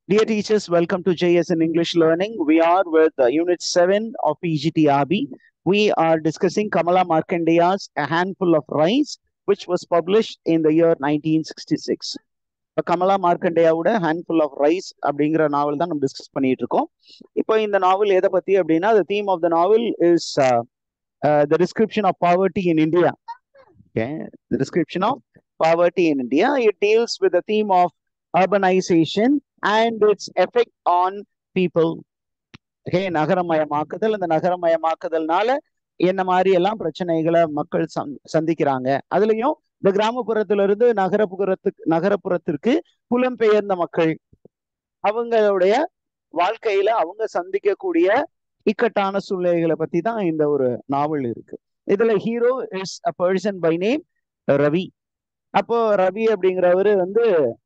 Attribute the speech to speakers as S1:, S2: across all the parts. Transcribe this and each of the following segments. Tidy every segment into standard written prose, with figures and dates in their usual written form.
S1: Dear teachers, welcome to JS in English Learning. We are with Unit 7 of PGTRB. We are discussing Kamala Markandeya's A Handful of Rice, which was published in the year 1966. Kamala மார்க்கண்டேயாவோட handful of rice அப்படிங்கிற நாவல் தான் நம்ம discuss பண்ணிட்டு இருக்கோம். இப்போ இந்த நாவல் எதை பத்தி அப்படின்னா, the theme of the novel is the description of poverty in India. Okay, the description of poverty in India. It deals with the theme of urbanization and its effect on people. Okay, நகரமயமாக்குதல். இந்த நகரமயமாக்குதல்னால என்ன மாதிரி எல்லாம் பிரச்சனைகளை மக்கள் சந்திக்கிறாங்க. அதுலயும் இந்த கிராமப்புறத்திலிருந்து நகரப்புறத்திற்கு புலம்பெயர்ந்த மக்கள் அவங்களுடைய வாழ்க்கையில அவங்க சந்திக்கக்கூடிய இக்கட்டான சூழ்நிலைகளை பத்தி தான் இந்த ஒரு நாவல் இருக்கு. இதுல hero is a person by name Ravi. அப்போ ரவி அப்படிங்கிறவரு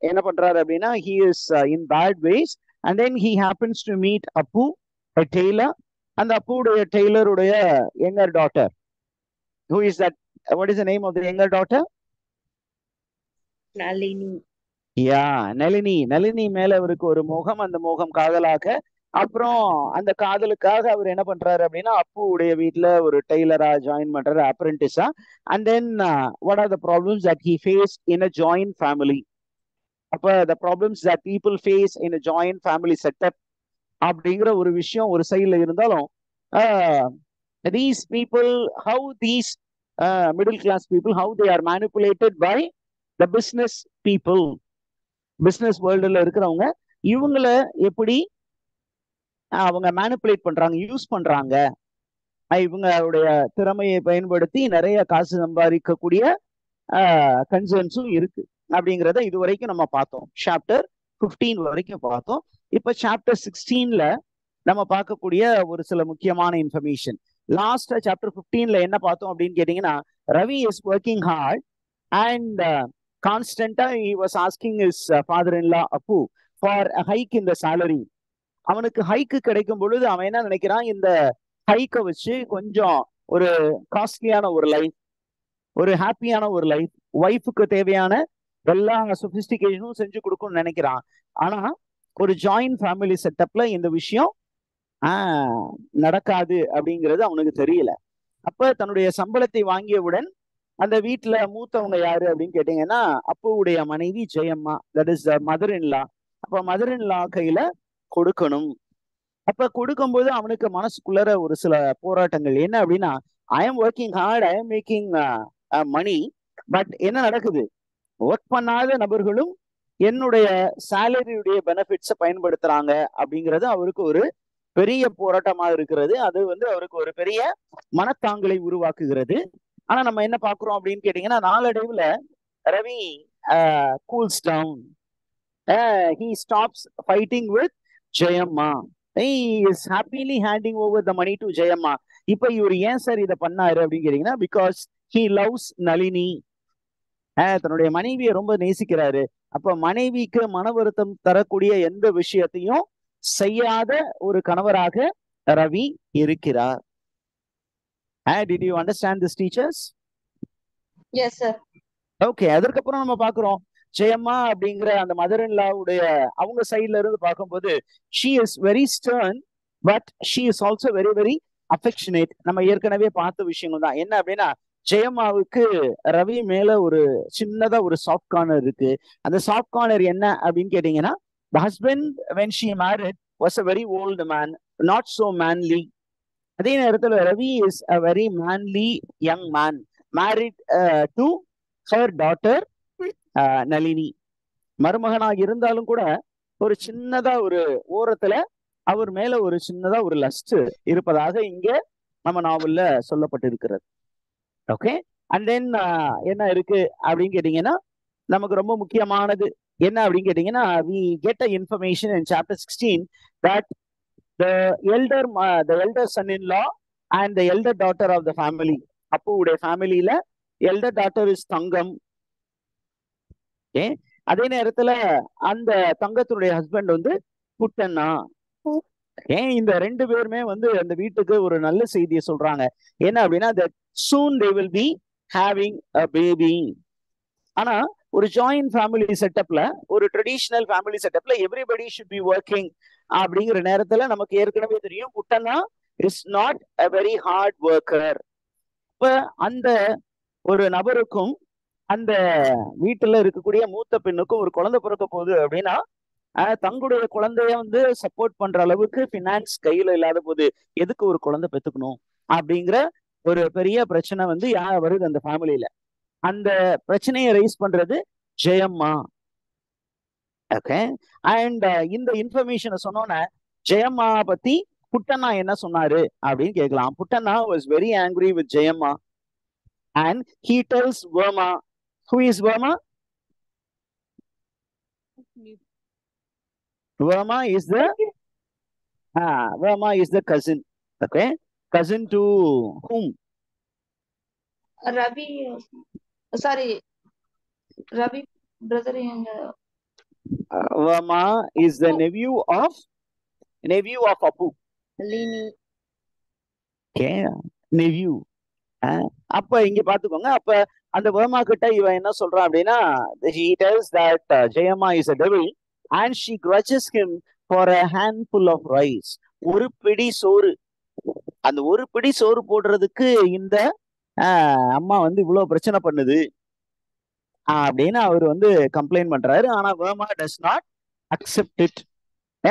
S1: என்ன பண்றாரு அப்படின்னா, he is in bad ways and then he happens to meet Appu, a tailor. அந்த அப்புடைய டெய்லருடைய younger daughter. Who is that? What is the name of the younger daughter?
S2: Nalini.
S1: Nalini. Nalini மேல அவருக்கு ஒரு மோகம், அந்த மோகம் காதலாக. அப்புறம் அந்த காதலுக்காக அவர் என்ன பண்றாரு அப்படின்னா, அப்புடைய வீட்டுல ஒரு டெய்லரா ஜாயின் பண்றாரு, அப்ரெண்டிஸா. And then what are the problems that he faced in a joint family? அப்ப the problems that people face in a joint family setup அப்படிங்கிற ஒரு விஷயம் ஒரு சைட்ல இருந்தாலும், these people, how these middle class people, how they are manipulated by the business people, business வேர்ல்டுல இருக்கிறவங்க, இவங்கள எப்படி அவங்க மேனிப்புலேட் பண்றாங்க, யூஸ் பண்றாங்க. இவங்களுடைய திறமையை பயன்படுத்தி நிறைய காசு சம்பாதிக்கக்கூடிய கன்சர்ன்ஸும் இருக்கு அப்படிங்கிறத இது வரைக்கும் நம்ம பார்த்தோம். சாப்டர் 15 வரைக்கும் பார்த்தோம். இப்ப சாப்டர் 16ல நம்ம பார்க்கக்கூடிய ஒரு சில முக்கியமான இன்ஃபர்மேஷன். லாஸ்ட் சாப்டர் 15ல என்ன பார்த்தோம் அப்படின்னு கேட்டீங்கன்னா, Ravi is working hard and constantly he was asking his father-in-law Appu for a hike in the salary. அவனுக்கு ஹைக்கு கிடைக்கும் பொழுது அவன் என்ன நினைக்கிறான், இந்த ஹைக்கை வச்சு கொஞ்சம் ஒரு காஸ்ட்லியான ஒரு லைஃப், ஒரு ஹாப்பியான ஒரு லைஃப், ஒய்ஃபுக்கு தேவையான எல்லா சொபிஸ்டிகேஷனும் செஞ்சு கொடுக்கும்னு நினைக்கிறான். ஆனா ஒரு ஜாயிண்ட் ஃபேமிலி செட்டப்ல இந்த விஷயம் நடக்காது அப்படிங்கிறது அவனுக்கு தெரியல. அப்ப தன்னுடைய சம்பளத்தை வாங்கியவுடன் அந்த வீட்டுல மூத்தவங்க யாரு அப்படின்னு கேட்டீங்கன்னா, அப்புவுடைய மனைவி Jayamma, that is mother in law. அப்ப மதர் இன் லா கையில கொடுக்கணும். அப்ப கொடுக்கும்போது அவனுக்கு மனசுக்குள்ளற ஒரு சில போராட்டங்கள். என்ன அப்படின்னா, I am working hard, I am making money, but என்ன நடக்குது, ஒர்க் பண்ணாத நபர்களும் என்னுடைய சேலரியுடைய பெனிஃபிட்ஸை பயன்படுத்துறாங்க அப்படிங்கிறது அவருக்கு ஒரு பெரிய போராட்டமா இருக்கிறது. அது அவருக்கு ஒரு பெரிய மனத்தாங்கலை உருவாக்குகிறது. ஆனா நம்ம என்ன பாக்குறோம் அப்படின்னு கேட்டீங்கன்னா, நாளடைவுல Ravi cools down. he stops fighting with Jayamma. he is happily handing over the money to Jayamma. இப்ப இவர் ஏன் சார் இதை பண்ணாரு அப்படின்னு கேட்டீங்கன்னா, because he loves நளினி. தன்னுடைய மனைவியை ரொம்ப நேசிக்கிறாரு. அப்ப மனைவிக்கு மன வருத்தம் தரக்கூடிய எந்த விஷயத்தையும் செய்யாத ஒரு கணவராக ரவி இருக்கிறார். Did you understand this, teachers?
S2: Yes, sir.
S1: Okay, அதற்கப்புறம் நம்ம பாக்குறோம் ஜெயம்மா அப்படிங்கிற அந்த மதர் இன் லாவுடைய அவங்க சைட்ல இருந்து பார்க்கும்போது, she is very stern but she is also very very affectionate. நம்ம ஏற்கனவே பார்த்த விஷயங்கள் தான். என்ன அப்படின்னா, ஜெயம்மாவுக்கு ரவி மேல ஒரு சின்னதா ஒரு சாஃப்ட் கார்னர் இருக்கு. அந்த சாஃப்ட் கார்னர் என்ன அப்படின்னு கேட்டீங்கன்னா, the husband when she married was a very old man, not so manly. அதே நேரத்துல Ravi is a very manly young man, married to her daughter Nalini. மருமகனாக இருந்தாலும் கூட ஒரு சின்னதா ஒரு ஓரத்துல அவர் மேல ஒரு சின்னதா ஒரு லஸ்ட் இருப்பதாக இங்க நம்ம நாவல்ல சொல்லப்பட்டிருக்கிறது. ஓகே, அண்ட் தென் என்ன இருக்கு அப்படின்னு கேட்டீங்கன்னா, நமக்கு ரொம்ப முக்கியமானது என்ன அப்படின்னு கேட்டீங்கன்னா, we get a information in chapter 16 that the elder son-in-law and the elder daughter of the family, அப்புவுடைய ஃபேமிலியில elder daughter is Thangam. Okay, அதே நேரத்துல அந்த தங்கத்தினுடைய ஹஸ்பண்ட் குட்டண்ணா. இந்த ரெண்டு பேருமே அந்த வீட்டுக்கு ஒரு நல்ல செய்தியை சொல்றாங்க. என்ன அப்படின்னா, that soon they will be having a baby. ஆனா ஒரு ஜாயிண்ட் ஃபேமிலி செட்டப்ல, ஒரு ட்ரெடிஷ்னல் ஃபேமிலி செட்டப்ல எவ்ரிபடி ஷுட் பி ஒர்க்கிங் அப்படிங்கிற நேரத்துல நமக்கு ஏற்கனவே தெரியும் Puttanna is not a very hard worker. இப்ப அந்த ஒரு நபருக்கும் அந்த வீட்டுல இருக்கக்கூடிய மூத்த பெண்ணுக்கும் ஒரு குழந்தை பிறக்க போகுது அப்படின்னா தங்களுடைய குழந்தைய வந்து சப்போர்ட் பண்ற அளவுக்கு பினான்ஸ் கையில இல்லாத போது எதுக்கு ஒரு குழந்தை பெத்துக்கணும் அப்படிங்கிற ஒரு பெரிய பிரச்சனை வந்து வருது அந்த ஃபேமிலியில. அந்த பிரச்சனையை ரைஸ் பண்றது ஜெயம்மா. ஓகே. அண்ட் இந்த இன்ஃபர்மேஷனை சொன்னோன்னே ஜெயம்மா பத்தி புட்டண்ணா என்ன சொன்னாரு அப்படின்னு கேட்கலாம். Puttanna was very angry with Jayamma and he tells Verma. Who is Verma? Verma is the Verma is the cousin. Okay, cousin to whom?
S2: Ravi, sorry, Ravi brother and
S1: Verma is the nephew of Apu.
S2: Lini.
S1: Okay, nephew. அப்ப இங்க பாத்துக்கோங்க. அப்ப அந்த வர்மா கிட்ட இவன் என்ன சொல்றான் அப்படின்னா, he tells that Jayamma is a devil and she grudges him for a handful of rice. ஒரு பிடி சோறு. அந்த ஒரு பிடி சோறு போடுறதுக்கு இந்த அம்மா வந்து இவ்வளவு பிரச்சனை பண்ணுது அப்படின்னு அவர் வந்து கம்ப்ளைண்ட் பண்றாரு. ஆனா Varma does not accept it.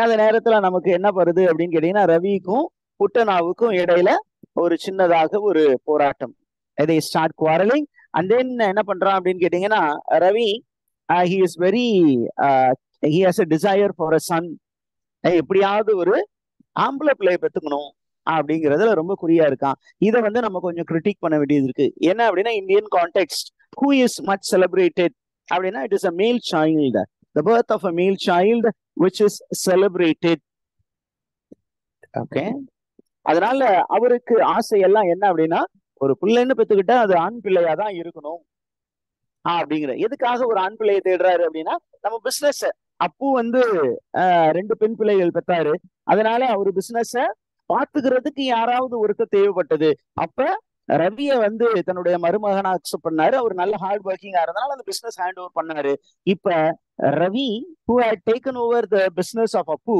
S1: அந்த நேரத்துல நமக்கு என்ன வருது அப்படின்னு கேட்டீங்கன்னா, ரவிக்கும் புட்டனாவுக்கும் இடையில ஒரு சின்னதாக ஒரு போராட்டம். they start quarreling and then என்ன பண்றான் அப்படின்னு கேட்டீங்கன்னா, Ravi he is very he has a desire for a son. எப்படியாவது ஒரு ஆம்பளை பிள்ளையை பெத்துக்கணும் அப்படிங்கிறதுல ரொம்ப குறியா இருக்கான். இதை வந்து நம்ம கொஞ்சம் கிரிட்டிக் பண்ண வேண்டியது இருக்கு. என்ன அப்படின்னா, Indian context who is much celebrated அப்படின்னா it is a male child, the birth of a male child which is celebrated. Okay. அதனால அவருக்கு ஆசை எல்லாம் என்ன அப்படின்னா, ஒரு பிள்ளைன்னு பெத்துக்கிட்டா அது ஆண் பிள்ளையா தான் இருக்கணும் அப்படிங்கிற. எதுக்காக ஒரு ஆண் பிள்ளையை தேடுறாரு அப்படின்னா, நம்ம பிசினஸ் அப்பு வந்து 2 பெண் பிள்ளைகள் பெற்றாரு. அதனால அவரு பிசினஸ பாத்துக்கிறதுக்கு யாராவது ஒருத்தர் தேவைப்பட்டது. அப்ப ரவிய வந்து தன்னுடைய மருமகனா அக்செப்ட் பண்ணாரு. அவர் நல்ல ஹார்ட் ஒர்க்கிங்கா இருந்தனால அந்த பிசினஸ் ஹேண்ட் ஓவர் பண்ணாரு. இப்ப Ravi who had taken over the business of Appu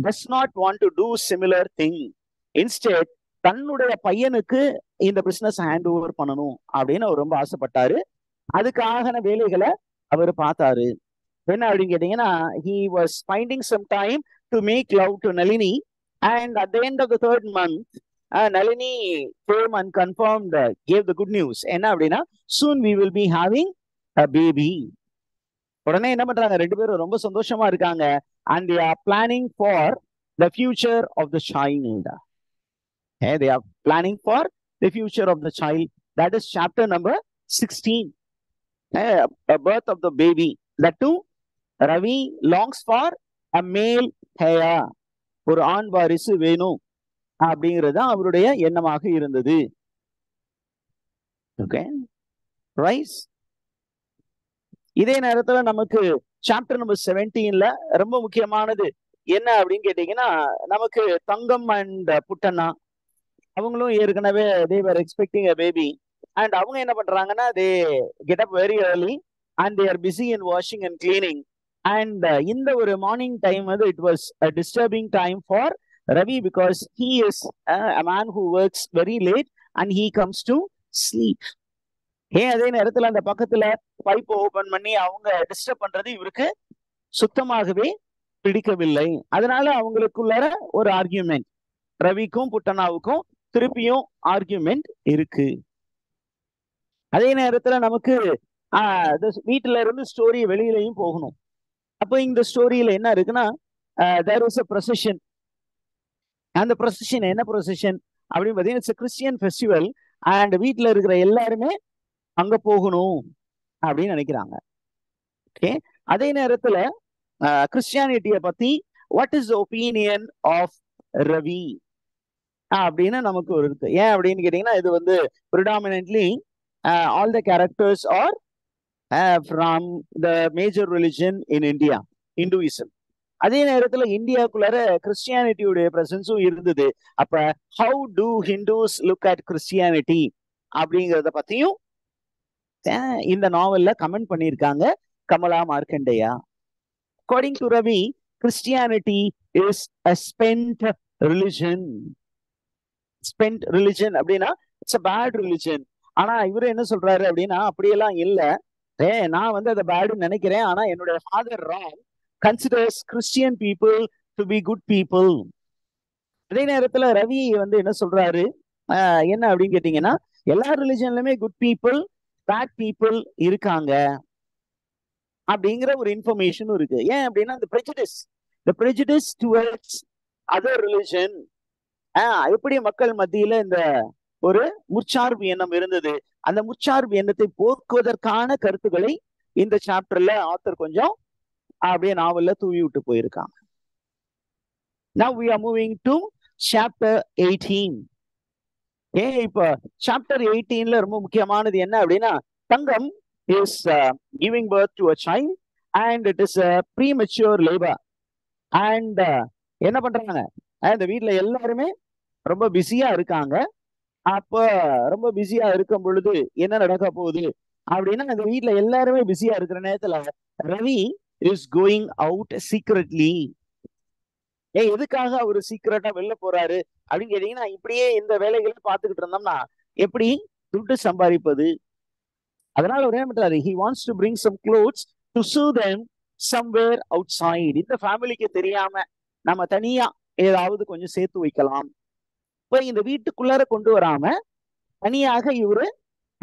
S1: does not want to do similar thing. Instead தன்னுடைய பையனுக்கு இந்த பிசினஸ் ஹேண்ட் ஓவர் பண்ணணும் அப்படின்னு அவர் ரொம்ப ஆசைப்பட்டாரு. அதுக்கான வேலைகளை அவர் பார்த்தாரு. என்ன அப்படின்னு கேட்டீங்கன்னா, he was finding some time to make love to Nalini and at the end of the 3rd month Nalini came and confirmed, gave the good news. என்ன அப்படின்னா, soon we will be having a baby. உடனே என்ன பண்றாங்க, 2 பேரும் ரொம்ப சந்தோஷமா இருக்காங்க. and they are planning for the future of the child. They are planning for the future of the child. That is chapter number 16. A birth of the baby. That too, Ravi longs for a male heir. ஒரு ஆண் வாரிசு வேணும் அப்படிங்கிறது அவருடைய எண்ணமாக இருந்தது. Okay, rice. இதே நேரத்துல நமக்கு சாப்டர் நம்பர் 17ல ரொம்ப முக்கியமானது என்ன அப்படின்னு கேட்டீங்கன்னா, நமக்கு தங்கம் அண்ட் புட்டண்ணா அவங்களும் ஏற்கனவே they were expecting a baby and அவங்க என்ன பண்றாங்கன்னா, they get up very early and they are busy in washing and cleaning. and இந்த ஒரு மார்னிங் டைம் வந்து it was a disturbing time for Ravi because he is a man who works very late and he comes to sleep. அதே நேரத்துல அந்த பக்கத்துல pipe open பண்ணி அவங்க disturb பண்றது இவருக்கு சுத்தமாகவே பிடிக்கவில்லை. அதனால அவங்களுக்குள்ள ஒரு ஆர்கியூமெண்ட், ரவிக்கும் புட்டண்ணாவுக்கும் திருப்பியும் ஆர்கியூமெண்ட் இருக்கு. அதே நேரத்துல நமக்கு வீட்டுல இருந்து ஸ்டோரி வெளியிலையும் போகணும். அப்போ இந்த ஸ்டோரியில என்ன இருக்குன்னா, there was a procession. அந்த procession என்ன procession அப்படின்னு பார்த்தீங்கன்னா, it's a Christian festival and வீட்டுல இருக்கிற எல்லாருமே அங்க போகணும் அப்படின்னு நினைக்கிறாங்க. ஓகே. அதே நேரத்துல கிறிஸ்டியானிட்டியை பத்தி what is opinion of Ravi அப்படின்னு நமக்கு ஒரு இருக்கு. ஏன் அப்படின்னு கேட்டீங்கன்னா, இது வந்து predominantly all the characters are from the major religion in India, Hinduism. அதே நேரத்துல இந்தியாக்குள்ளார கிறிஸ்டியானிட்டியுடைய பிரசன்ஸும் இருந்தது. அப்ப how do Hindus look at Christianity அப்படிங்கிறத பத்தியும் இந்த நாவல்ல கமெண்ட் பண்ணியிருக்காங்க Kamala Markandeya. According to Ravi, Christianity is a spent religion. Spent religion அப்படின்னா இட்ஸ் a bad religion. ஆனா இவரு என்ன சொல்றாரு அப்படின்னா அப்படியெல்லாம் இல்ல, நான் வந்து அதை பேடுன்னு நினைக்கிறேன், ஆனா என்னுடைய father Ram considers Christian people to be good people. அதே நேரத்துல ரவி வந்து என்ன சொல்றாரு என்ன அப்படின்னு கேட்டீங்கன்னா, எல்லா ரிலிஜன்லயுமே குட் பீப்புள் பேட் பீப்புள் இருக்காங்க அப்படிங்கிற ஒரு இன்ஃபர்மேஷனும் இருக்கு. ஏன் அப்படின்னா the prejudice towards other religion, எப்படி மக்கள் மத்தியில இந்த ஒரு முற்சார்பு எண்ணம் இருந்தது, அந்த முற்சார்பு எண்ணத்தை போக்குவதற்கான கருத்துக்களை இந்த சாப்டர்ல ஆத்தர் கொஞ்சம் அப்படியே நாவல்ல தூவி விட்டு போயிருக்காங்க. Now we are moving to chapter 18. இப்ப சாப்டர் 18ல ரொம்ப முக்கியமானது என்ன அப்படின்னா, தங்கம் is giving birth to a child and it is a premature labor. And என்ன பண்றாங்க, இந்த வீட்டுல எல்லாருமே ரொம்ப பிஸியா இருக்காங்க. அப்ப ரொம்ப பிஸியா இருக்கும் பொழுது என்ன நடக்க போகுது அப்படின்னா, அந்த வீட்டுல எல்லாருமே பிஸியா இருக்கிற நேரத்துல Ravi is going out secretly. எதுக்காக அவரு சீக்கிரட்டா வெளில போறாரு அப்படின்னு கேட்டீங்கன்னா, இப்படியே இந்த வேலைகளை பார்த்துக்கிட்டு இருந்தோம்னா எப்படி துட்டு சம்பாதிப்பது. அதனால அவர் என்ன பண்றாரு, he wants to bring some clothes to sew them somewhere outside. இந்த ஃபேமிலிக்கு தெரியாம நம்ம தனியா ஏதாவது கொஞ்சம் சேர்த்து வைக்கலாம். இப்ப இந்த வீட்டுக்குள்ளார கொண்டு வராம தனியாக இவரு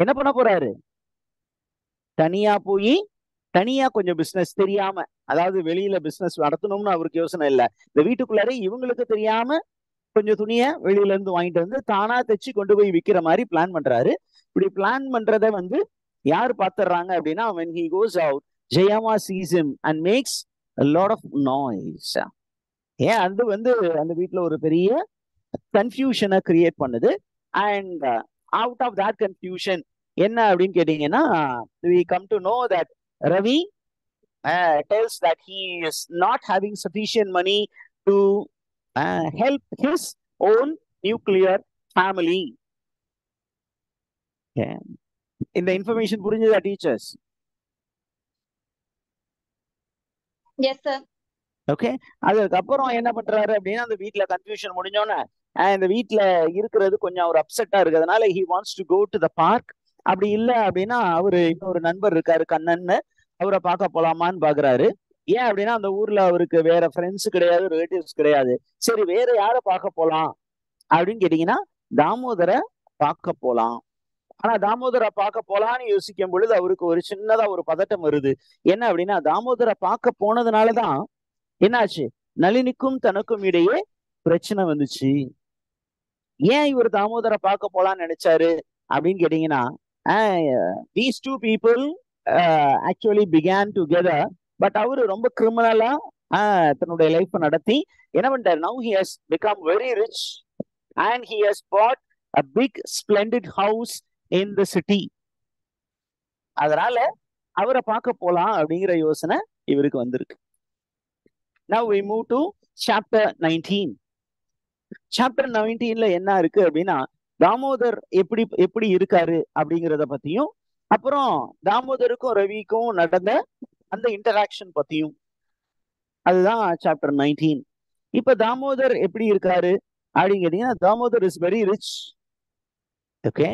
S1: என்ன பண்ண போறாரு, தனியா போய் தனியா கொஞ்சம் பிசினஸ் தெரியாம, அதாவது வெளியில பிசினஸ் நடத்தணும்னு அவருக்கு யோசனை இல்லை, இந்த வீட்டுக்குள்ளார இவங்களுக்கு தெரியாம கொஞ்சம் துணிய வெளியில இருந்து வாங்கிட்டு வந்து தானா தைச்சு கொண்டு போய் விற்கிற மாதிரி பிளான் பண்றாரு. இப்படி பிளான் பண்றத வந்து யார் பாத்துறாங்க அப்படின்னா, when he goes out, Jayama sees him and makes a lot of noise. அது வந்து அந்த வீட்டுல ஒரு பெரிய கன்ஃபியூஷனை கிரியேட் பண்ணுது. And out of that confusion என்ன அப்படின்னு கேட்டீங்கன்னா, we come to know that Ravi tells that he is not having sufficient money to help his own nuclear family. இந்த இன்ஃபர்மேஷன் புரிஞ்சுதா டீச்சர்ஸ்?
S2: Yes sir.
S1: ஓகே, அதுக்கப்புறம் என்ன பண்றாரு அப்படின்னா, அந்த வீட்டுல கன்ஃபியூஷன் முடிஞ்சோன்னே இந்த வீட்டுல இருக்கிறது கொஞ்சம் ஒரு அப்செட்டா இருக்கிறதுனால he wants to go to the park. அப்படி இல்லை அப்படின்னா அவரு இன்னொரு நண்பர் இருக்காரு கண்ணன்னு, அவரை பார்க்க போலாமான்னு பாக்குறாரு. ஏன் அப்படின்னா அந்த ஊர்ல அவருக்கு வேற ஃப்ரெண்ட்ஸ் கிடையாது, ரிலேட்டிவ்ஸ் கிடையாது. சரி வேற யாரை பார்க்க போலாம் அப்படின்னு கேட்டீங்கன்னா, தாமோதரை பார்க்க போலாம். ஆனா தாமோதரை பார்க்க போலான்னு யோசிக்கும் பொழுது அவருக்கு ஒரு சின்னதா ஒரு பதட்டம் வருது. என்ன அப்படின்னா, தாமோதரை பார்க்க போனதுனாலதான் என்னாச்சு, நளினிக்கும் தனக்கும் இடையே பிரச்சனை வந்துச்சு. ஏன் இவர் தாமோதரை பார்க்க போலான்னு நினைச்சாரு அப்படின்னு கேட்டீங்கன்னா, these two people actually began together, but அவரு ரொம்ப கிரிமினலா தன்னுடைய லைஃப் நடத்தி என்ன பண்ணிட்டாரு, now he has become very rich and he has bought a big splendid house in the city. அதனால அவரை பார்க்க போலாம் அப்படிங்கிற யோசனை இவருக்கு வந்திருக்கு. Now we move to chapter 19. Chapter 19ல என்ன இருக்கு அப்படின்னா, தாமோதர் எப்படி இருக்காரு அப்படிங்கிறத பத்தியும், அப்புறம் தாமோதருக்கும் ரவிக்கும் நடந்த அந்த இன்டராக்ஷன் பத்தியும், அதுதான் சாப்டர் 19. இப்ப தாமோதர் எப்படி இருக்காரு அப்படின்னு கேட்டீங்கன்னா, Damodar is very rich. Okay,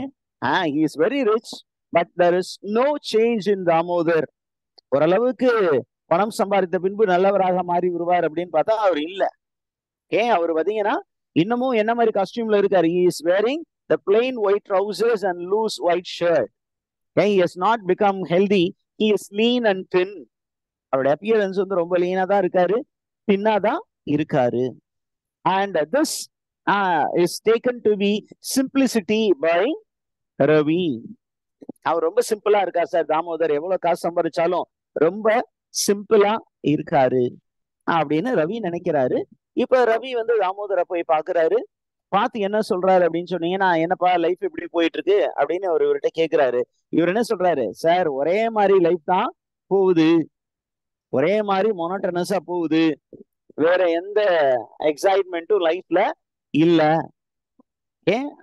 S1: he is very rich, but there is no change in Damodar. ஓரளவுக்கு பணம் சம்பாதித்த பின்பு நல்லவராக மாறி வருவார் அப்படின்னு பார்த்தா அவர் இல்ல. அவர் பாத்தீங்கன்னா இன்னமும் என்ன மாதிரி காஸ்டியூம்ல இருக்காரு. he is wearing the plain white trousers and loose white shirt. he has not become healthy, he is lean and thin. அவருடைய appearance வந்து ரொம்ப லீனா தான் இருக்காரு, தின்னா தான் இருக்காரு. and this is taken to be simplicity by Ravi. அவர் ரொம்ப சிம்பிளா இருக்கார் சார் தாமோதர், எவ்வளவு காசு சம்பாதிச்சாலும் ரொம்ப சிம்பிளா இருக்காரு அப்படின்னு ரவி நினைக்கிறாரு. இப்ப ரவி வந்து தாமோதரை போய் பாக்குறாரு. பார்த்து என்ன சொல்றாரு அப்படின்னு சொன்னீங்கன்னா, என்னப்பா லைஃப் இப்படி போயிட்டு இருக்கு அப்படின்னு அவர் இவர்கிட்ட கேட்கிறாரு. இவர் என்ன சொல்றாரு, சார் ஒரே மாதிரி லைஃப் தான் போகுது, ஒரே மாதிரி மொனோட்டனஸா போகுது, வேற எந்த எக்ஸைட்மெண்ட்டும் லைஃப்ல இல்ல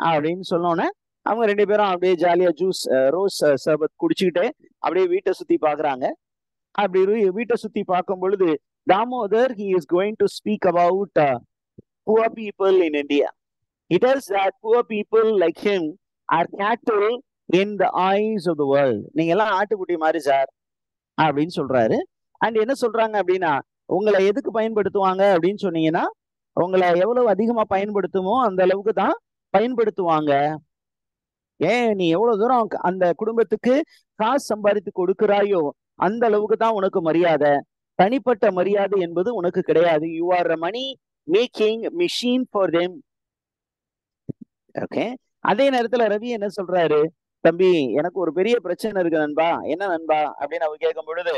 S1: அப்படின்னு சொன்னோன்னே அவங்க 2 பேரும் அப்படியே ஜாலியா ஜூஸ் ரோஸ் சர்பத் குடிச்சுக்கிட்டு அப்படியே வீட்டை சுத்தி பாக்குறாங்க. அப்படி வீட்டை சுத்தி பார்க்கும் பொழுது Damodar he is going to speak about poor people in India. It is that poor people like him are cattle in the eyes of the world. நீங்க எல்லாம் ஆட்டுக்குட்டி மாதிரி சார் அப்படின்னு சொல்றாரு. அண்ட் என்ன சொல்றாங்க அப்படின்னா, உங்களை எதுக்கு பயன்படுத்துவாங்க அப்படின்னு சொன்னீங்கன்னா, உங்களை எவ்வளவு அதிகமா பயன்படுத்துமோ அந்த அளவுக்கு தான் பயன்படுத்துவாங்க. ஏன் நீ எவ்வளவு தூரம் அந்த குடும்பத்துக்கு காசு சம்பாதித்து கொடுக்கிறாயோ அந்த அளவுக்கு தான் உனக்கு மரியாதை. தனிப்பட்ட மரியாதை என்பது உனக்கு கிடையாது. You are money making machine for them. Okay. அதே நேரத்துல ரவி என்ன சொல்றாரு, தம்பி எனக்கு ஒரு பெரிய பிரச்சனை இருக்கு நண்பா. என்ன நண்பா அப்படின்னு அவர் கேட்கும் பொழுது,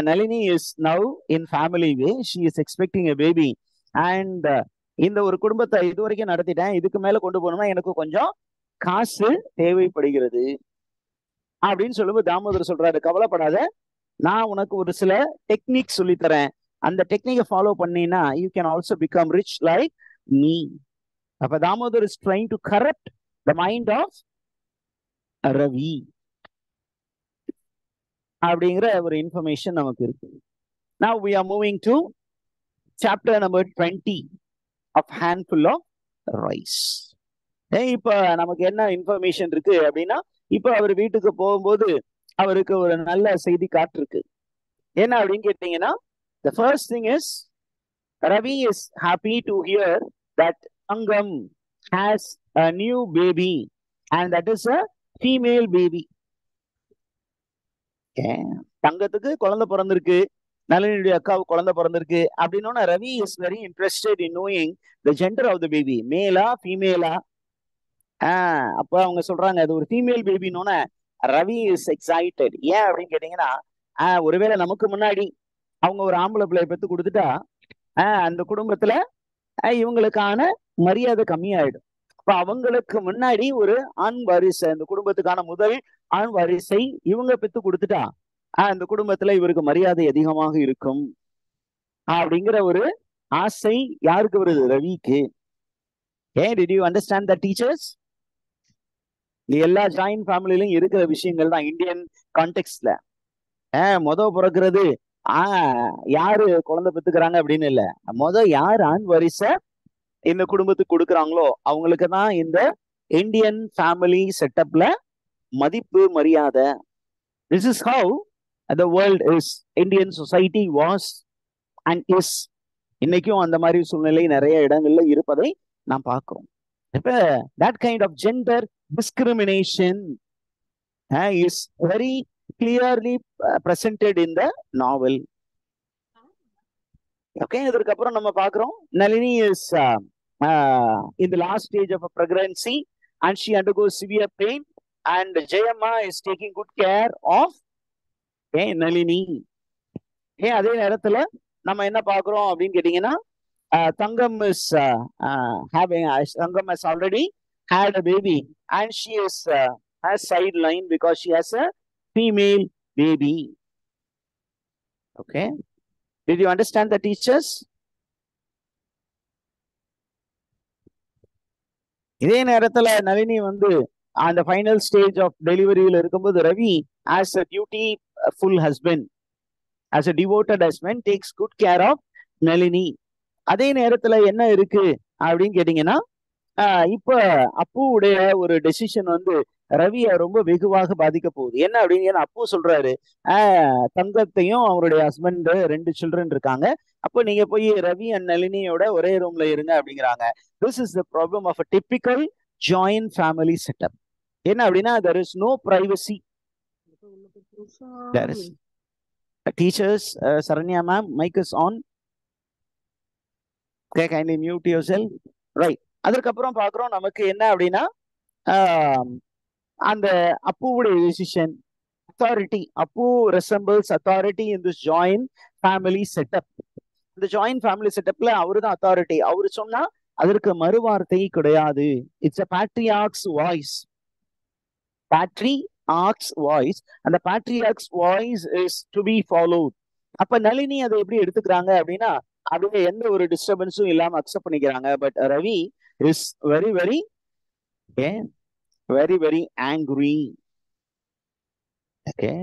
S1: Nalini is now in family way, she is expecting a baby and இந்த ஒரு குடும்பத்தை இது வரைக்கும் நடத்திட்டேன், இதுக்கு மேல கொண்டு போகணும்னா எனக்கு கொஞ்சம் காசு தேவைப்படுகிறது அப்படின்னு சொல்லும்போது தாமோதர் சொல்றாரு, கவலைப்படாத, நான் உனக்கு ஒரு சில டெக்னிக் சொல்லி தரேன், அந்த டெக்னிக்கை ஃபாலோ பண்ணீங்கன்னா you can also become rich like me. அப்ப Damodar is trying to correct the mind of Ravi அப்படிங்கிற ஒரு இன்ஃபர்மேஷன் நமக்கு இருக்கு. Now we are moving to chapter number 20 of handful of rice. இப்ப நமக்கு என்ன இன்ஃபர்மேஷன் இருக்கு அப்படின்னா, இப்ப அவர் வீட்டுக்கு போகும்போது அவருக்கு ஒரு நல்ல செய்தி காட்டிருக்கு. என்ன அப்படின்னு கேட்டீங்கன்னா, the first thing is Ravi is happy to hear that Tangam has a new baby and that is a female baby. தங்கத்துக்கு குழந்தை பிறந்திருக்கு, நளினியுடைய அக்காவுக்கு குழந்தை பிறந்திருக்கு அப்படின்னா Ravi is very interested in knowing the gender of the baby, மேலா ஃபீமேலா. அப்ப அவங்க சொல்றாங்க அது ஒரு ஃபீமேல் பேபின்னு ரவி இஸ் எக்ஸைட்டட். ஏன் அப்படின்னு கேட்டீங்கன்னா, ஒருவேளை நமக்கு முன்னாடி அவங்க ஒரு ஆம்பளை பிள்ளைய பெற்று கொடுத்துட்டா அந்த குடும்பத்துல இவங்களுக்கான மரியாதை கம்மியாயிடும். அப்ப அவங்களுக்கு முன்னாடி ஒரு ஆண் வாரிசை, அந்த குடும்பத்துக்கான முதல் ஆண் வாரிசை இவங்க பெற்று கொடுத்துட்டா அந்த குடும்பத்துல இவருக்கு மரியாதை அதிகமாக இருக்கும் அப்படிங்கிற ஒரு ஆசை யாருக்கு வருது? ரவிக்கு. Did you understand that, teachers? எல்லா ஜாயின்ட் ஃபேமிலிலும் இருக்கிற விஷயங்கள் தான் இந்தியன் கான்டெக்ட்ல. பிறக்கிறது யாரு குழந்தை பெத்துக்கிறாங்க அப்படின்னு இல்ல, யார் ஆண் வரிசை இந்த குடும்பத்துக்கு கொடுக்குறாங்களோ அவங்களுக்கு தான் இந்த இந்தியன் ஃபேமிலி செட்டப்ல மதிப்பு மரியாதை. This is how the world is, Indian society was and is. இன்னைக்கும் அந்த மாதிரி சூழ்நிலை நிறைய இடங்கள்ல இருப்பதை நாம் பார்க்கிறோம். இப்ப that kind of gender discrimination is very clearly presented in the novel. Okay, இதற்கப்புறம் நம்ம பார்க்கிறோம் Nalini is in the last stage of a pregnancy and she undergoes severe pain and Jayamma is taking good care of Nalini. அதே நேரத்துல நம்ம என்ன பார்க்கிறோம் அப்படின்னு கேட்டீங்கன்னா, Tangam is Tangam has already had a baby and she is has sideline because she has a female baby. Okay, did you understand the, teachers? இதே நேரத்துல நளினி அந்த ஃபைனல் ஸ்டேஜ் ஆஃப் டெலிவரியில இருக்கும்போது Ravi as a dutiful husband, as a devoted husband takes good care of Nalini. அதே நேரத்துல என்ன இருக்கு அப்படின்னு கேட்டீங்கன்னா, இப்ப அப்புவுடைய ஒரு டெசிஷன் ரவியை ரொம்ப வெகுவாக பாதிக்க போகுது. என்ன அப்படின்னு அப்பு சொல்றாரு, தங்கத்தையும் அவருடைய ஹஸ்பண்ட் 2 சில்ட்ரன் இருக்காங்க, அப்போ நீங்க போய் ரவி அண்ட் நளினியோட ஒரே ரூம்ல இருங்க அப்படிங்கிறாங்க. This is the problem of a typical joint family setup. என்ன அப்படின்னா, there is no privacy. There is. Teachers, Saranya ma'am, mic is on. Okay, kindly mute yourself. Right. அதற்கப்புறம் பார்க்குறோம் நமக்கு என்ன அப்படின்னா, அந்த அப்புவுடைய decision, authority. Appu resembles authority in this joint family setup. இந்த joint family setupல அவரு தான் authority. அவரு சொன்னா அதற்கு மறுவார்த்தை கிடையாது. It's a patriarch's voice. Patriarch's voice. அந்த patriarch's voice is to be followed. அப்ப நளினி அதை எப்படி எடுத்துக்கிறாங்க அப்படின்னா, அப்படியே எந்த ஒரு டிஸ்டர்பன்ஸும் இல்லாம அக்செப்ட் பண்ணிக்கிறாங்க. But Ravi is very very very very angry. Okay,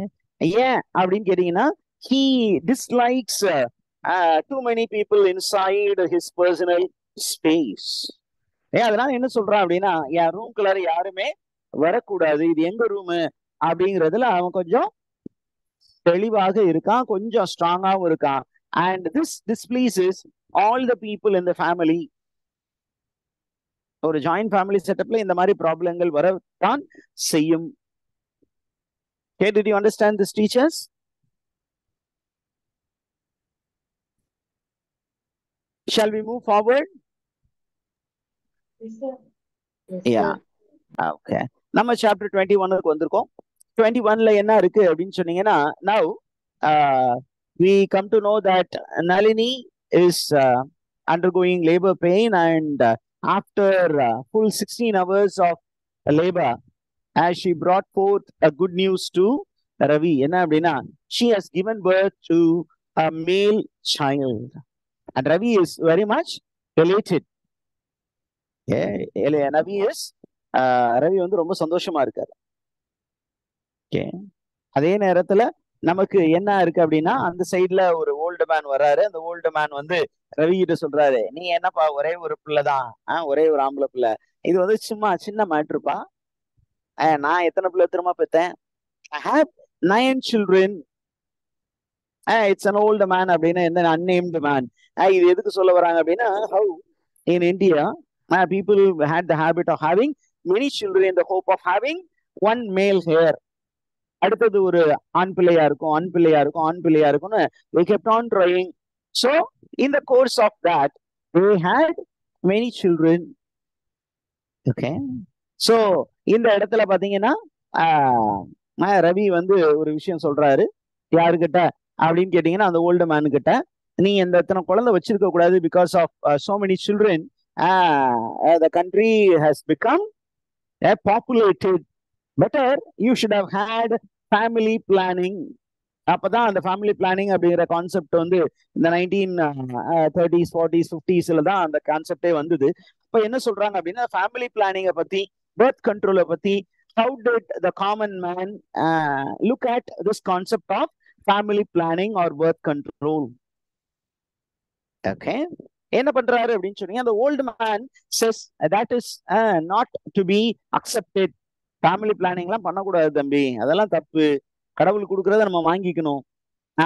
S1: ஏன் அப்படின்னு கேட்டீங்கன்னா he dislikes too many people inside his personal space. அதனால என்ன சொல்றான் அப்படின்னா என் ரூம்குள்ளார யாருமே வரக்கூடாது, இது எங்க ரூமு அப்படிங்கிறதுல அவன் கொஞ்சம் தெளிவாக இருக்கான், கொஞ்சம் ஸ்ட்ராங்காகவும் இருக்கான். and this displeases all the people in the family. ஒரு ஜாயிண்ட் ஃபேமிலி செட்டப்ல இந்த மாதிரி ப்ராப்ளங்கள் வரத்தான் செய்யும். Okay, did you understand this, teachers? Shall we move forward?
S2: Yes, sir.
S1: Yeah. Okay. நம்ம chapter 21க்கு வந்திருக்கோம். 21ல என்ன இருக்கு அப்படின்னு சொன்னீங்கன்னா, now we come to know that Nalini is undergoing labor pain, and after full 16 hours of labor, as she brought forth a good news to Ravi, என்ன அப்படின்னா she has given birth to a male child, and Ravi is very much elated. Ravi வந்து ரொம்ப சந்தோஷமா இருக்காரு. Okay, அதே நேரத்துல நமக்கு என்ன இருக்கு அப்படின்னா அந்த சைட்ல ஒரு ஓல்டு மேன் வர்றாரு. அந்த ஓல்டு மேன் வந்து ரவி கிட்ட சொல்றாரு, நீ என்னப்பா ஒரே ஒரு பிள்ளைதான், ஒரே ஒரு ஆம்பளை பிள்ளை, இது வந்து சும்மா சின்ன மேட்ருப்பா, நான் எத்தனை பிள்ளை திரும்ப பெற்றேன், I have 9 children. It's an old man அப்படின்னு என்ன unnamed man. இது எதுக்கு சொல்ல வராங்க அப்படின்னா how in India people had the habit of having many children in the hope of having one male heir. அடுத்தது ஒரு ஆண் பிள்ளையா இருக்கும், ஆண் பிள்ளையா இருக்கும், ஆண் பிள்ளையா இருக்கும்னு they kept on trying. So in the course of that they had many children. Okay, so இந்த இடத்துல பாத்தீங்கன்னா ரவி வந்து ஒரு விஷயம் சொல்றாரு. யாருக்கிட்ட அப்படின்னு கேட்டீங்கன்னா அந்த ஓல்டு மேனு கிட்ட, நீ இந்த எத்தனை குழந்தை வச்சிருக்க கூடாது, because of so many children the country has become populated. Better you should have had family planning. அப்பதான் அந்த ஃபேமிலி பிளானிங் அப்படிங்கிற கான்செப்ட் வந்து இந்த 1930s 40s 50sல தான் அந்த கான்செப்டே வந்தது. இப்போ என்ன சொல்றாங்க அப்படின்னா ஃபேமிலி பிளானிங்கை பத்தி, பர்த் கண்ட்ரோலை பத்தி, how did the common man look at this concept of family planning or birth control? Okay, என்ன பண்றாரு அப்படின்னு சொன்னீங்க, அந்த old man says that is not to be accepted. Family planning எல்லாம் பண்ணக்கூடாது தம்பி, அதெல்லாம் தப்பு, கடவுள் கொடுக்கறத நம்ம வாங்கிக்கணும்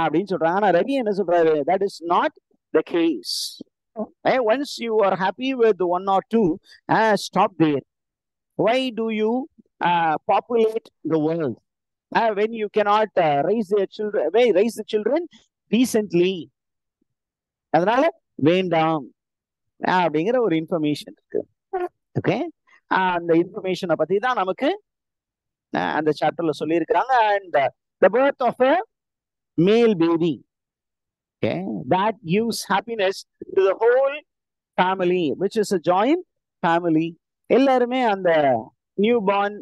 S1: அப்படின்னு சொல்றாங்க. ஆனா ரவி என்ன சொல்றாரு, that is not the case. Once you are happy with 1 or 2, stop there. Why do you populate the world when you cannot raise the children decently? அதனால வேண்டாம் அப்படிங்கிற ஒரு இன்ஃபர்மேஷன் இருக்கு. ஓகே, அந்த இன்ஃபர்மேஷனை பத்தி தான் நமக்கு அந்த சாப்டர்ல சொல்லியிருக்காங்க. And the birth of a male baby, okay, that gives happiness to the whole family, which is a joint family. எல்லாருமே அந்த நியூ பார்ன்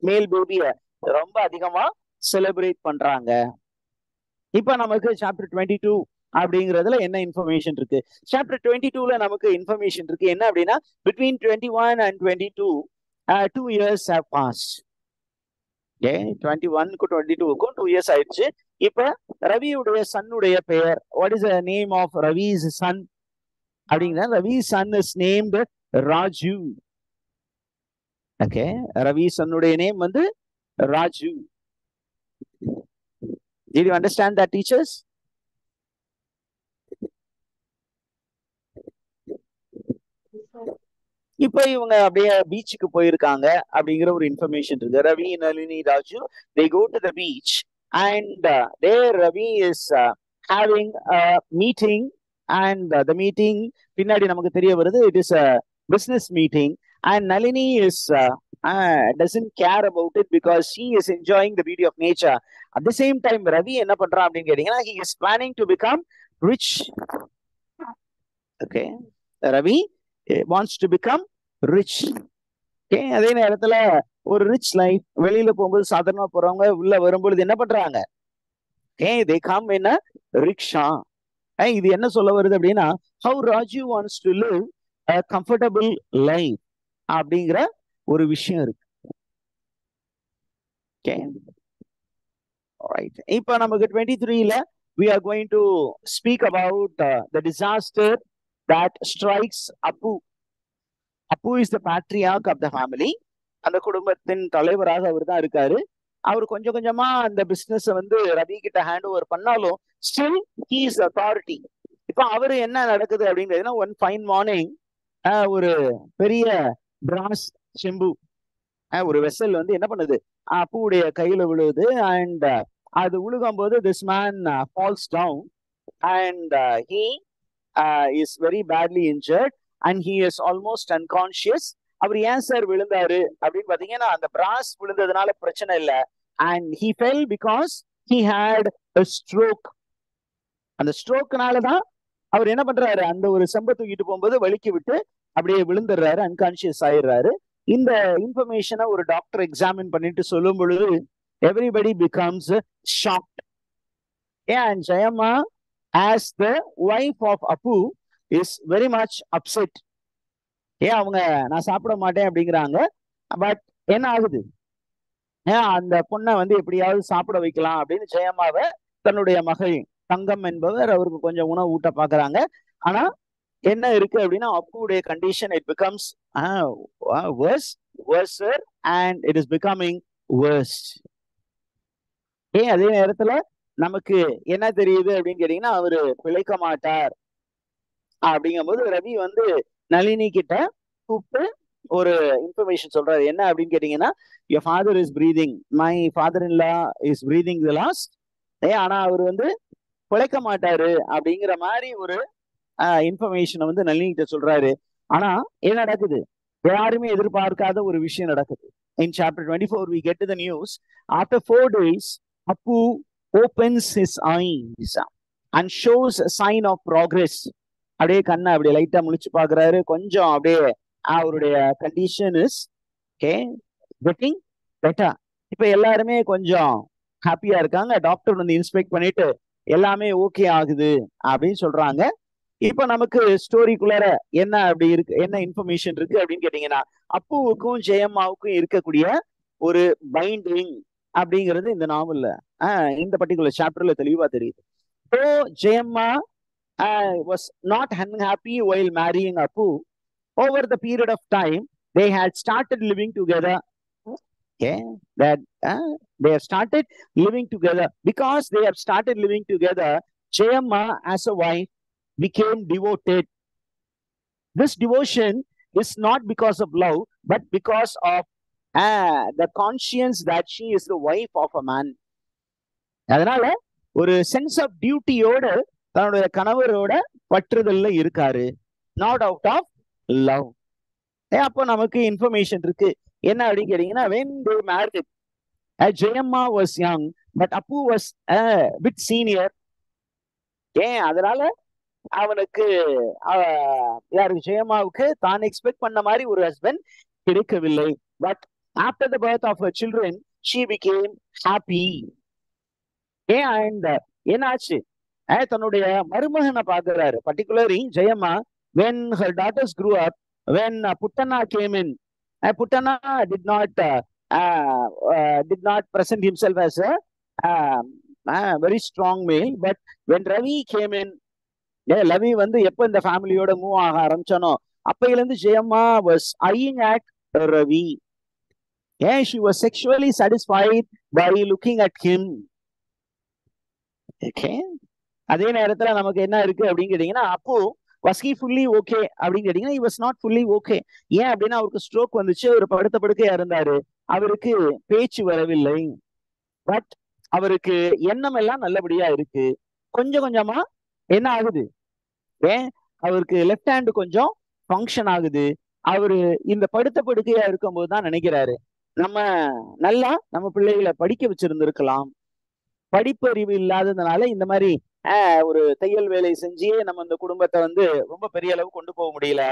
S1: மேல் பேபியை ரொம்ப அதிகமா செலிப்ரேட் பண்றாங்க. இப்ப நமக்கு சாப்டர் 22 அப்படிங்கிறதுல என்ன இன்ஃபர்மேஷன் இருக்கு? சாப்டர் 22ல நமக்கு இன்ஃபர்மேஷன் இருக்கு என்ன அப்படின்னா, between 21 and 22 2 years have passed. 21க்கும் 22க்கும் 2 years ஆயிடுச்சு. இப்ப ரவியுடைய சன்னுடைய பெயர், what is the name of Ravi's son அப்படிங்கிற, Ravi son is named Raju. Okay, Ravi சன்னுடைய நேம் வந்து Raju. Did you understand that, teachers? இப்ப இவங்க அப்படியே பீச்சுக்கு போயிருக்காங்க அப்படிங்கிற ஒரு இன்ஃபர்மேஷன் இருக்கு. Ravi, Nalini, Raju, they go to the beach and there Ravi is having a meeting, and the meeting பின்னாடி நமக்கு தெரிய வருது it is a business meeting, and Nalini is doesn't care about it because she is enjoying the beauty of nature. At the same time Ravi என்ன பண்றான் அப்படின்னு கேட்டீங்கன்னா, he is planning to become rich. Okay, Ravi wants to become rich. Okay, அதே நேரத்துல ஒரு rich life, வெளியில போகும்போது சாதாரணமா போறவங்க உள்ள வரும்பொழுது என்ன பண்றாங்க, okay, they come in a rickshaw. இது என்ன சொல்ல வருது அப்படின்னா, how Raju wants to live a comfortable life அப்படிங்கிற ஒரு விஷயம் இருக்கு. Okay. All right. இப்போ நமக்கு 23ல we are going to speak about the disaster that strikes Apu. Apu is the patriarch of the family. அந்த குடும்பத்தின் தலைவராக அவர் தான் இருக்காரு. அவர் கொஞ்சம் கொஞ்சமா அந்த பிசினஸ் வந்து ரவி கிட்ட ஹேண்ட் ஓவர் பண்ணாலும் ஸ்டில் ஹி இஸ் அத்தாரிட்டி. இப்போ அவரு என்ன நடக்குது அப்படிங்கிறதுனா ஒன் ஃபைன் மார்னிங் ஒரு பெரிய பிராஸ் செம்பு ஒரு வெசல் வந்து என்ன பண்ணுது அப்புடைய கையில விழுது. அண்ட் அது விழுகும் போது this man falls down and he is very badly injured and he is almost unconscious. அவர் ஏன் சார் விழுந்தாரு அப்படின்னு பாத்தீங்கன்னா அந்த பிராஸ் விழுந்ததுனால பிரச்சனை இல்லை. And he fell because he had a stroke. அந்த ஸ்ட்ரோக்னாலதான் அவர் என்ன பண்றாரு, அந்த ஒரு செம்பை தூக்கிட்டு போகும்போது வலிக்கு விட்டு அப்படியே விழுந்துடுறாரு, அன்கான்சியஸ் ஆயிடுறாரு. இந்த இன்ஃபர்மேஷனை ஒரு டாக்டர் எக்ஸாமின் பண்ணிட்டு சொல்லும் பொழுது everybody becomes shocked. And Jayamma, as the wife of Apu, is very much upset. அவங்க நான் சாப்பிட மாட்டேன் அப்படிங்கிறாங்க. பட் என்ன ஆகுது, அந்த பொண்ணை வந்து எப்படியாவது சாப்பிட வைக்கலாம் அப்படின்னு ஜெயம்மாவை தன்னுடைய மகள் தங்கம் என்பவர் அவருக்கு கொஞ்சம் உணவு ஊட்ட பாக்குறாங்க. ஆனா என்ன இருக்கு அப்படின்னா அப்புடைய condition it becomes worse and it is becoming worse. அதே நேரத்துல நமக்கு என்ன தெரியுது அப்படின்னு கேட்டீங்கன்னா அவரு பிழைக்க மாட்டார் அப்படிங்கும் போது ரவி வந்து நளினி கிட்ட கூப்பிட்டு ஒரு இன்ஃபர்மேஷன் சொல்றாரு. என்ன அப்படின்னு கேட்டீங்கன்னா your father is breathing, my father-in-law is breathing the last. ஆனா அவர் வந்து பிழைக்க மாட்டாரு அப்படிங்கிற மாதிரி ஒரு இன்ஃபர்மேஷனை வந்து நளினி கிட்ட சொல்றாரு. ஆனா என்ன நடக்குது, யாருமே எதிர்பார்க்காத ஒரு விஷயம் நடக்குது. In chapter 24 we get to the news. After 4 days Apu opens his eyes and shows a sign of progress. அப்படியே கண்ணை அப்படியே லைட்டா முழிச்சு பாக்குறாரு. கொஞ்சம் அப்படியே அவருடைய கண்டிஷன் இஸ் கெட்டிங் பெட்டர். இப்ப எல்லாருமே கொஞ்சம் ஹாப்பியா இருக்காங்க. டாக்டர் வந்து இன்ஸ்பெக்ட் பண்ணிட்டு எல்லாமே ஓகே ஆகுது அப்படின்னு சொல்றாங்க. இப்ப நமக்கு ஸ்டோரிக்குள்ளார என்ன அப்படி இருக்கு, என்ன இன்ஃபர்மேஷன் இருக்கு அப்படின்னு கேட்டீங்கன்னா அப்புவுக்கும் ஜெயம்மாவுக்கும் இருக்கக்கூடிய ஒரு பைண்டிங் அப்படிங்கிறது இந்த நாவல்ல இந்த பர்டிகுலர் சாப்டர்ல தெளிவா தெரியுது. So Jayamma was not unhappy while marrying Apu. Over the period of time, they had started living together. That they have started living together. Because they have started living together, Jayamma as a wife became devoted. This devotion is not because of love, but because of the conscience that she is the wife of a man. அதனால ஒரு sense of டியூட்டியோட தன்னுடைய கணவரோட பற்றுதல்ல இருக்காரு, not out of love. அப்போ நமக்கு information இருக்கு. என்ன அப்படின்னு கேட்டீங்கன்னா when they married, Jayamma was young but Apu was a bit senior. அதனால அவனுக்கு யாருக்கு ஜெயம்மாவுக்கு தான் எக்ஸ்பெக்ட் பண்ண மாதிரி ஒரு ஹஸ்பண்ட் கிடைக்கவில்லை. But after the birth of her children she became happy. And என்னாச்சு, தன்னுடைய மருமகனை பாக்குறாரு. Particularly Jayamma when her daughters grew up, when Puttanna came in, Puttanna did not present himself as a very strong male, but when Ravi came in, Ravi வந்து எப்ப இந்த ஃபேமிலியோட move ஆக ஆரம்பிச்சானோ அப்பையில இருந்து Jayamma was eyeing at Ravi. she was sexually satisfied by looking at him. அதே நேரத்துல நமக்கு என்ன இருக்கு அப்படின்னு கேட்டீங்கன்னா அப்போ was he fully okay அப்படின்னு கேட்டீங்கன்னா he was not fully okay. ஏன் அப்படின்னா அவருக்கு ஸ்ட்ரோக் வந்துச்சு, அவர் படுத்த படுக்கையா இருந்தாரு, அவருக்கு பேச்சு வரவில்லை. பட் அவருக்கு எண்ணம் எல்லாம் நல்லபடியா இருக்கு. கொஞ்சம் கொஞ்சமா என்ன ஆகுது, அவருக்கு லெஃப்ட் ஹேண்ட் கொஞ்சம் ஃபங்க்ஷன் ஆகுது. அவரு இந்த படுத்த படுக்கையா இருக்கும்போது தான் நினைக்கிறாரு, நம்ம நல்லா நம்ம பிள்ளைகளை படிக்க வச்சிருந்திருக்கலாம், படிப்பறிவு இல்லாததுனால இந்த மாதிரி ஒரு தையல் வேலை செஞ்சு நம்ம இந்த குடும்பத்தை வந்து ரொம்ப பெரிய அளவு கொண்டு போக முடியல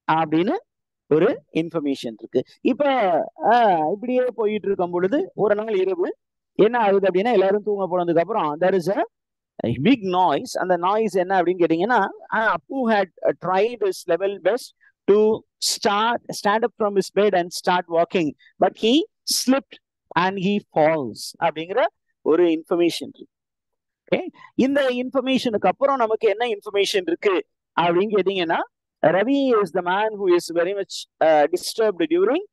S1: அப்படின்னு ஒரு இன்ஃபர்மேஷன் இருக்கு. இப்ப இப்படியே போயிட்டு இருக்கும் பொழுது ஒரு நாள் இரவு என்ன ஆகுது அப்படின்னா எல்லாரும் தூங்க போனதுக்கு அப்புறம் there is a big noise. அந்த நாய்ஸ் என்ன அப்படின்னு கேட்டீங்கன்னா Apu had tried his level best to stand up from his bed and start walking, but he slipped and he falls அப்படிங்கிற ஒரு இன்ஃபர்மேஷன் இருக்கு. ஓகே, இந்த இன்ஃபர்மேஷனுக்கு அப்புறம் நமக்கு என்ன இன்ஃபர்மேஷன் இருக்கு அப்படின்னு கேட்டீங்கன்னா, Ravi is the man who is very much disturbed during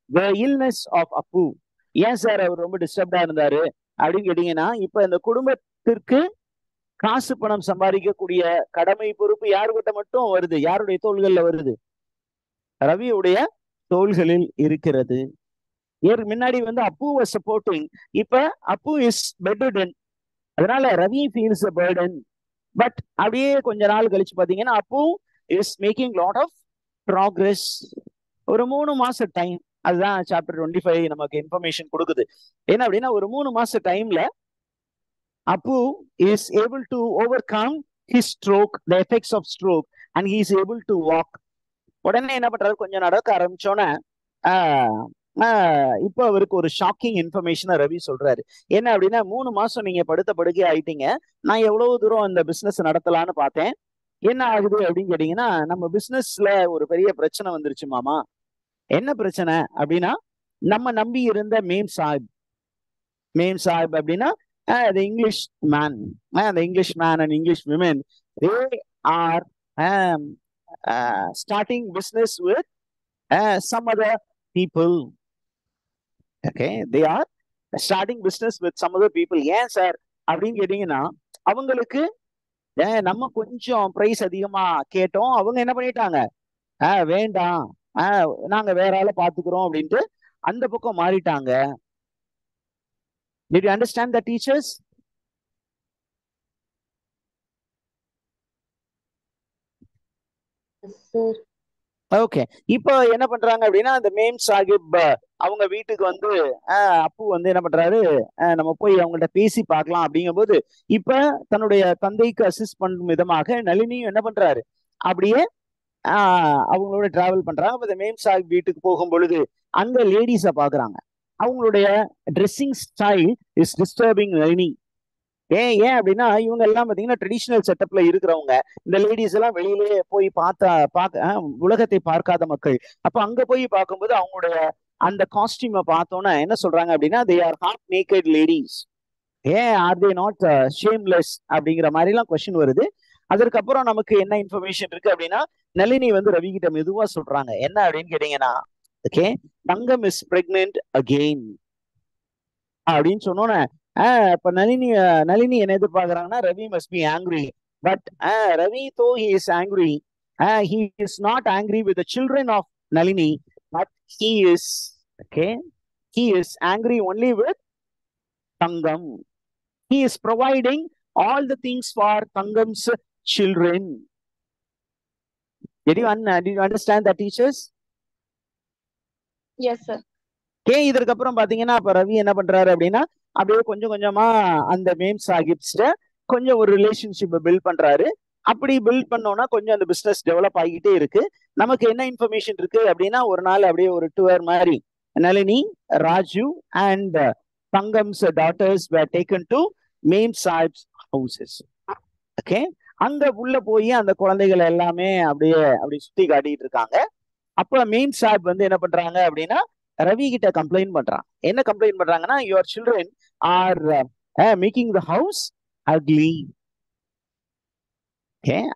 S1: the illness of Appu. ஏன் சார் அவர் ரொம்ப டிஸ்டர்ப்டா இருந்தாரு அப்படின்னு கேட்டீங்கன்னா, இப்ப இந்த குடும்பத்திற்கு காசு பணம் சம்பாதிக்கக்கூடிய கடமை பொறுப்பு யாருக்கிட்ட மட்டும் வருது? யாருடைய தோள்கள்ல வருது? ரவியுடைய தோள்களில் இருக்கிறது. முன்னாடி வந்து அப்பு வாஸ் சப்போர்ட்டிங், இப்ப அப்பு இஸ் பெட்டர்டன், அதனால Ravi feels a burden. But அப்படியே கொஞ்ச நாள் கழிச்சு பாத்தீங்கன்னா Appu is making lot of progress. ஒரு 3 மாச டைம், அதுதான் சாப்டர் 25 நமக்கு இன்ஃபர்மேஷன் கொடுக்குது. என்ன அப்படின்னா, ஒரு 3 மாச டைம்ல Appu is able to overcome his stroke, the effects of stroke, and he is able to walk. உடனே என்ன பண்றாரு, கொஞ்சம் நடக்க ஆரம்பிச்சோன்னே இப்போ அவருக்கு ஒரு ஷாக்கிங் இன்ஃபர்மேஷனை ரவி சொல்றாரு. என்ன அப்படின்னா, 3 மாசம் நீங்க படுத்த படுக்கை ஆயிட்டீங்க, நான் எவ்வளவு தூரம் அந்த பிசினஸ் நடத்தலான்னு பார்த்தேன். என்ன ஆகுது அப்படின்னு கேட்டீங்கன்னா, நம்ம பிசினஸ்ல ஒரு பெரிய பிரச்சனை வந்துருச்சு மாமா. என்ன பிரச்சனை அப்படின்னா, நம்ம நம்பி இருந்த மேம் சாஹிப் அப்படின்னா the English man, the English man and English women, they are starting business with some other people. Okay, they are starting business with some other people. ஏன் சார் அப்படின்னு கேட்டீங்கன்னா, அவங்களுக்கு நம்ம கொஞ்சம் பிரைஸ் அதிகமா கேட்டோம், அவங்க என்ன பண்ணிட்டாங்க, வேண்டாம் நாங்க வேற ஆளை பாத்துக்கிறோம் அப்படின்ட்டு அந்த பக்கம் மாறிட்டாங்க. Did you understand the teachers? Okay, இப்போ என்ன பண்றாங்க அப்படின்னா, அந்த மேம் சாஹிப் அவங்க வீட்டுக்கு வந்து அப்பு வந்து என்ன பண்றாரு, நம்ம போய் அவங்கள்ட்ட பேசி பார்க்கலாம் அப்படிங்கும் போது, இப்ப தன்னுடைய தந்தைக்கு அசிஸ்ட் பண்ணும் விதமாக நளினியும் என்ன பண்றாரு, அப்படியே அவங்களோட டிராவல் பண்றாங்க. அப்ப மேம் சாஹிப் வீட்டுக்கு போகும் பொழுது அங்க லேடிஸ பாக்குறாங்க. அவங்களுடைய dressing style is disturbing Nalini. ஏன் அப்படின்னா, இவங்க எல்லாம் பாத்தீங்கன்னா ட்ரெடிஷனல் செட்டப்ல இருக்கிறவங்க. இந்த லேடிஸ் எல்லாம் வெளியிலே போய் உலகத்தை பார்க்காத மக்கள். அப்ப அங்க போய் பார்க்கும்போது அவங்களுடைய அந்த காஸ்டியூமை பார்த்தோன்னா என்ன சொல்றாங்க அப்படின்னா, they are half naked ladies. Are they not shameless அப்படிங்கிற மாதிரி எல்லாம் கொஸ்டின் வருது. அதற்கப்புறம் நமக்கு என்ன இன்ஃபர்மேஷன் இருக்கு அப்படின்னா, நளினி வந்து ரவி கிட்ட மெதுவா சொல்றாங்க. என்ன அப்படின்னு கேட்டீங்கன்னா, okay, Thangam is pregnant again அப்படின்னு சொன்னோன்னே, இப்ப நளினி என்ன எதிர்பார்க்கறாங்கன்னா, Ravi must be angry. But Ravi though he is angry, he is not angry with the children of Nalini, but he is angry only with Tangam. He is providing all the things for Tangam's children. Did you understand that, teachers?
S2: Yes, sir.
S1: இதற்கு அப்புறம் பாத்தீங்கன்னா, அப்ப ரவி என்ன பண்றாரு அப்படின்னா, அப்படியே கொஞ்சம் கொஞ்சமா அந்த மேம் சாஹிப்ஸ்ட கொஞ்சம் ஒரு ரிலேஷன்ஷிப்பை பில்ட் பண்றாரு. அப்படி பில்ட் பண்ணோம்னா கொஞ்சம் அந்த பிசினஸ் டெவலப் ஆகிட்டே இருக்கு. நமக்கு என்ன இன்ஃபர்மேஷன் இருக்கு அப்படின்னா, ஒரு நாள் அப்படியே ஒரு டூர் மாதிரி Nalini, Raju and Thangam's daughters were taken to memsahib's houses. Okay, அங்க உள்ள போய் அந்த குழந்தைகள் எல்லாமே அப்படி சுத்தி காட்டிட்டு இருக்காங்க. அப்ப மேம் சாஹிப் வந்து என்ன பண்றாங்க அப்படின்னா, ரவி கிட்ட கம்ப்ளைண்ட் பண்றாங்க. என்ன கம்ப்ளைண்ட் பண்றாங்கன்னா, your children are making the house ugly.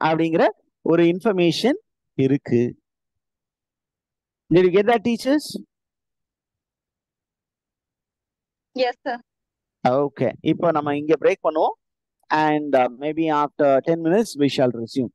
S1: அப்படிங்கிற ஒரு இன்ஃபர்மேஷன் இருக்கு. Did you get that, teachers?
S2: Yes, sir.
S1: Okay, இப்போ நம்ம இங்க பிரேக் பண்ணுவோம் and maybe after 10 minutes we shall resume.